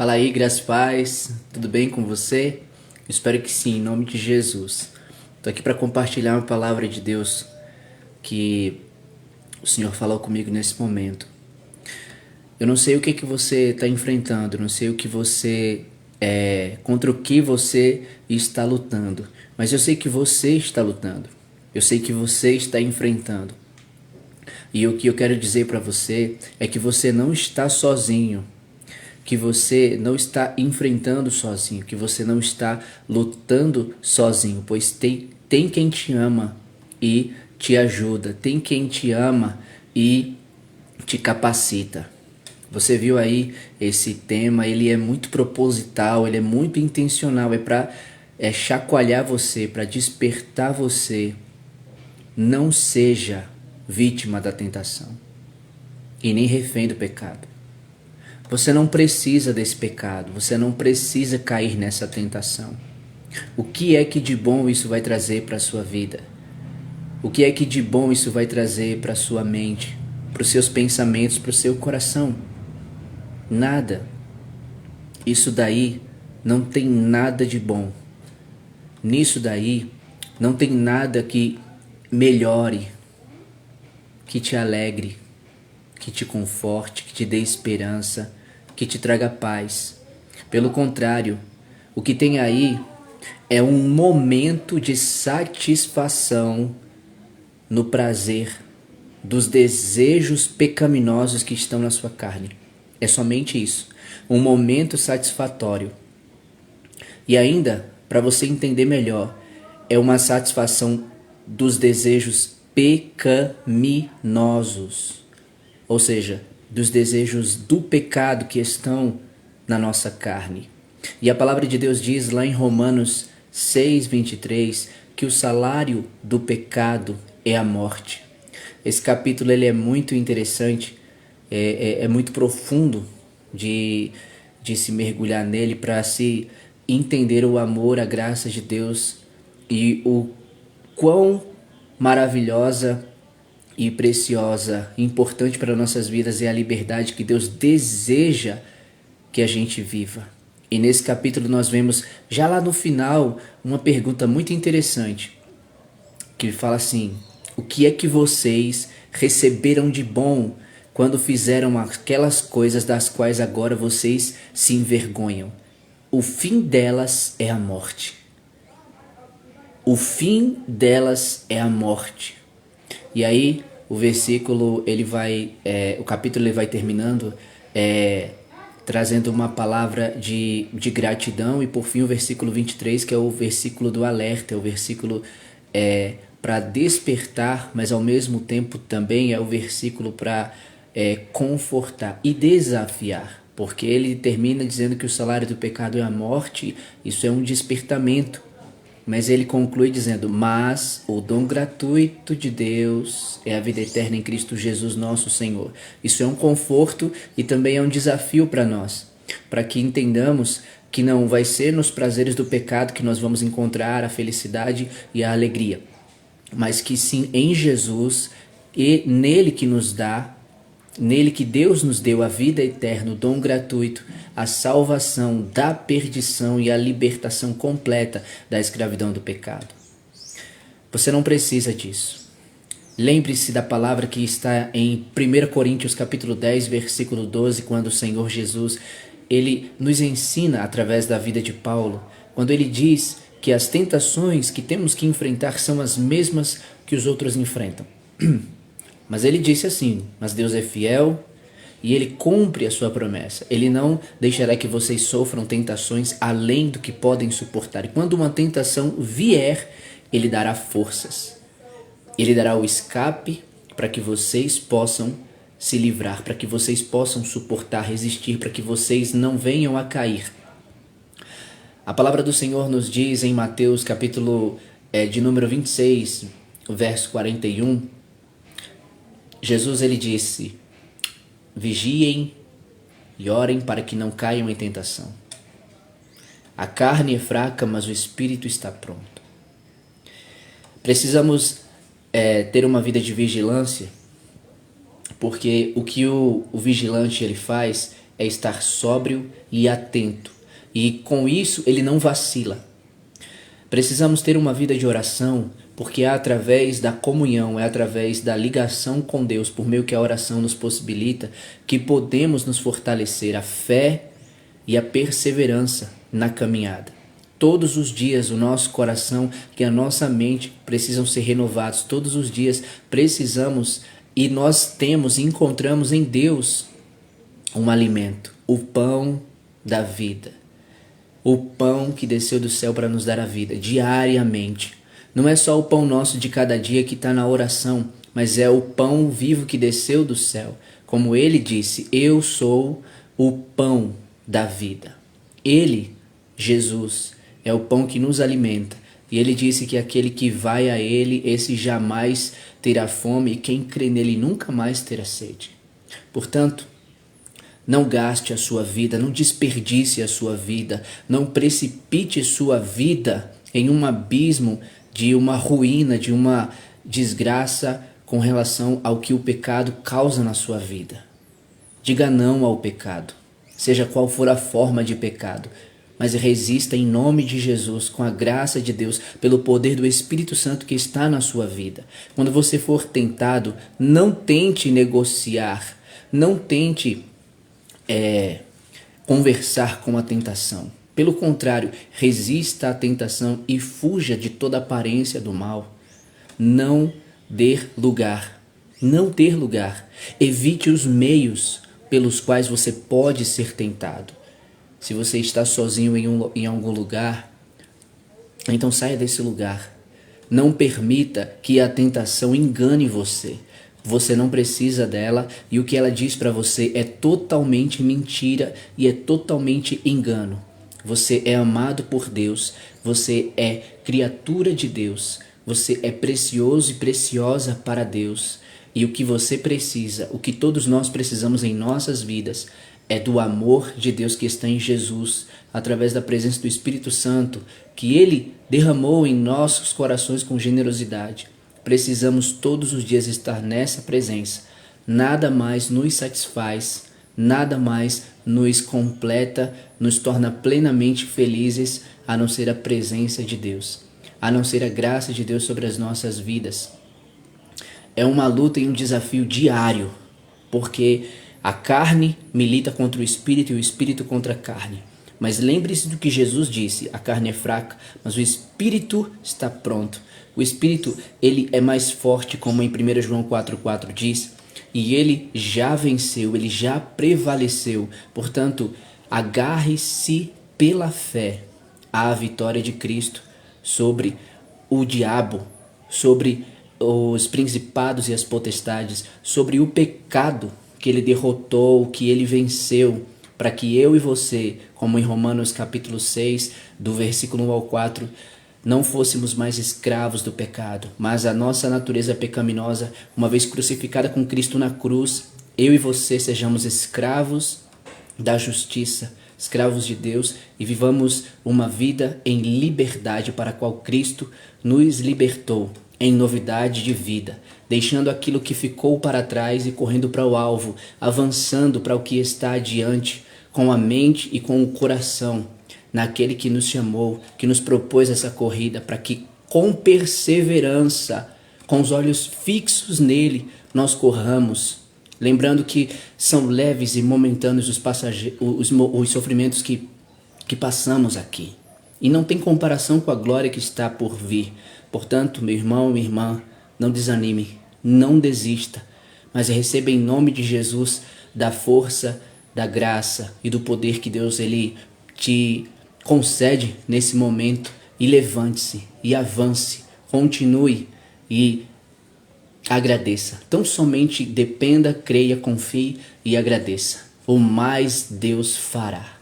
Fala aí, graças e paz, tudo bem com você? Espero que sim, em nome de Jesus. Estou aqui para compartilhar uma palavra de Deus que o Senhor falou comigo nesse momento. Eu não sei o que você está enfrentando, não sei o que contra o que você está lutando, mas eu sei que você está lutando, eu sei que você está enfrentando. E o que eu quero dizer para você é que você não está sozinho, que você não está enfrentando sozinho, que você não está lutando sozinho, pois tem quem te ama e te ajuda, tem quem te ama e te capacita. Você viu aí esse tema, ele é muito proposital, ele é muito intencional, é para chacoalhar você, para despertar você. Não seja vítima da tentação e nem refém do pecado. Você não precisa desse pecado, você não precisa cair nessa tentação. O que é que de bom isso vai trazer para a sua vida? O que é que de bom isso vai trazer para a sua mente, para os seus pensamentos, para o seu coração? Nada. Isso daí não tem nada de bom. Nisso daí não tem nada que melhore, que te alegre, que te conforte, que te dê esperança, que te traga paz. Pelo contrário, o que tem aí é um momento de satisfação no prazer dos desejos pecaminosos que estão na sua carne. É somente isso, um momento satisfatório. E ainda, para você entender melhor, é uma satisfação dos desejos pecaminosos. Ou seja, dos desejos do pecado que estão na nossa carne. E a palavra de Deus diz lá em Romanos 6:23 que o salário do pecado é a morte. Esse capítulo ele é muito interessante, é muito profundo de se mergulhar nele para se entender o amor, a graça de Deus e o quão maravilhosa e preciosa, importante para nossas vidas é a liberdade que Deus deseja que a gente viva. E nesse capítulo nós vemos, já lá no final, uma pergunta muito interessante, que fala assim: o que é que vocês receberam de bom quando fizeram aquelas coisas das quais agora vocês se envergonham? O fim delas é a morte. O fim delas é a morte. E aí o versículo o capítulo ele vai terminando trazendo uma palavra de gratidão, e por fim o versículo 23, que é o versículo do alerta, é o versículo para despertar, mas ao mesmo tempo também é o versículo para confortar e desafiar, porque ele termina dizendo que o salário do pecado é a morte. Isso é um despertamento. Mas ele conclui dizendo: mas o dom gratuito de Deus é a vida eterna em Cristo Jesus nosso Senhor. Isso é um conforto e também é um desafio para nós, para que entendamos que não vai ser nos prazeres do pecado que nós vamos encontrar a felicidade e a alegria, mas que sim em Jesus, e nele que nos dá, nele que Deus nos deu a vida eterna, o dom gratuito, a salvação da perdição e a libertação completa da escravidão do pecado. Você não precisa disso. Lembre-se da palavra que está em 1 Coríntios capítulo 10, versículo 12, quando o Senhor Jesus, ele nos ensina através da vida de Paulo, quando ele diz que as tentações que temos que enfrentar são as mesmas que os outros enfrentam. Mas ele disse assim: mas Deus é fiel e ele cumpre a sua promessa. Ele não deixará que vocês sofram tentações além do que podem suportar. E quando uma tentação vier, ele dará forças. Ele dará o escape para que vocês possam se livrar, para que vocês possam suportar, resistir, para que vocês não venham a cair. A palavra do Senhor nos diz em Mateus capítulo de número 26, verso 41, Jesus ele disse: vigiem e orem para que não caiam em tentação. A carne é fraca, mas o espírito está pronto. Precisamos ter uma vida de vigilância, porque o que o vigilante ele faz é estar sóbrio e atento. E com isso ele não vacila. Precisamos ter uma vida de oração, porque é através da comunhão, é através da ligação com Deus, por meio que a oração nos possibilita, que podemos nos fortalecer a fé e a perseverança na caminhada. Todos os dias o nosso coração e a nossa mente precisam ser renovados. Todos os dias precisamos e nós temos e encontramos em Deus um alimento, o pão da vida. O pão que desceu do céu para nos dar a vida diariamente. Não é só o pão nosso de cada dia que está na oração, mas é o pão vivo que desceu do céu. Como ele disse, eu sou o pão da vida. Ele, Jesus, é o pão que nos alimenta. E ele disse que aquele que vai a ele, esse jamais terá fome, e quem crê nele nunca mais terá sede. Portanto, não gaste a sua vida, não desperdice a sua vida, não precipite sua vida em um abismo de uma ruína, de uma desgraça com relação ao que o pecado causa na sua vida. Diga não ao pecado, seja qual for a forma de pecado, mas resista em nome de Jesus, com a graça de Deus, pelo poder do Espírito Santo que está na sua vida. Quando você for tentado, não tente negociar, não tente conversar com a tentação. Pelo contrário, resista à tentação e fuja de toda aparência do mal. Não dê lugar. Não dê lugar. Evite os meios pelos quais você pode ser tentado. Se você está sozinho em algum lugar, então saia desse lugar. Não permita que a tentação engane você. Você não precisa dela e o que ela diz para você é totalmente mentira e é totalmente engano. Você é amado por Deus, você é criatura de Deus, você é precioso e preciosa para Deus. E o que você precisa, o que todos nós precisamos em nossas vidas, é do amor de Deus que está em Jesus, através da presença do Espírito Santo, que Ele derramou em nossos corações com generosidade. Precisamos todos os dias estar nessa presença. Nada mais nos satisfaz, nada mais nos completa, nos torna plenamente felizes, a não ser a presença de Deus, a não ser a graça de Deus sobre as nossas vidas. É uma luta e um desafio diário, porque a carne milita contra o espírito e o espírito contra a carne. Mas lembre-se do que Jesus disse, a carne é fraca, mas o espírito está pronto. O espírito, ele é mais forte, como em 1 João 4,4 diz, e ele já venceu, ele já prevaleceu. Portanto, agarre-se pela fé à vitória de Cristo sobre o diabo, sobre os principados e as potestades, sobre o pecado que ele derrotou, que ele venceu, para que eu e você, como em Romanos capítulo 6, do versículo 1 ao 4, não fôssemos mais escravos do pecado, mas a nossa natureza pecaminosa, uma vez crucificada com Cristo na cruz, eu e você sejamos escravos da justiça, escravos de Deus, e vivamos uma vida em liberdade para a qual Cristo nos libertou, em novidade de vida, deixando aquilo que ficou para trás e correndo para o alvo, avançando para o que está adiante, com a mente e com o coração, naquele que nos chamou, que nos propôs essa corrida, para que com perseverança, com os olhos fixos nele, nós corramos, lembrando que são leves e momentâneos os sofrimentos que passamos aqui, e não tem comparação com a glória que está por vir. Portanto, meu irmão, minha irmã, não desanime, não desista, mas receba em nome de Jesus da força, da graça e do poder que Deus ele te concede nesse momento, e levante-se e avance, continue e agradeça. Tão somente dependa, creia, confie e agradeça. O mais Deus fará.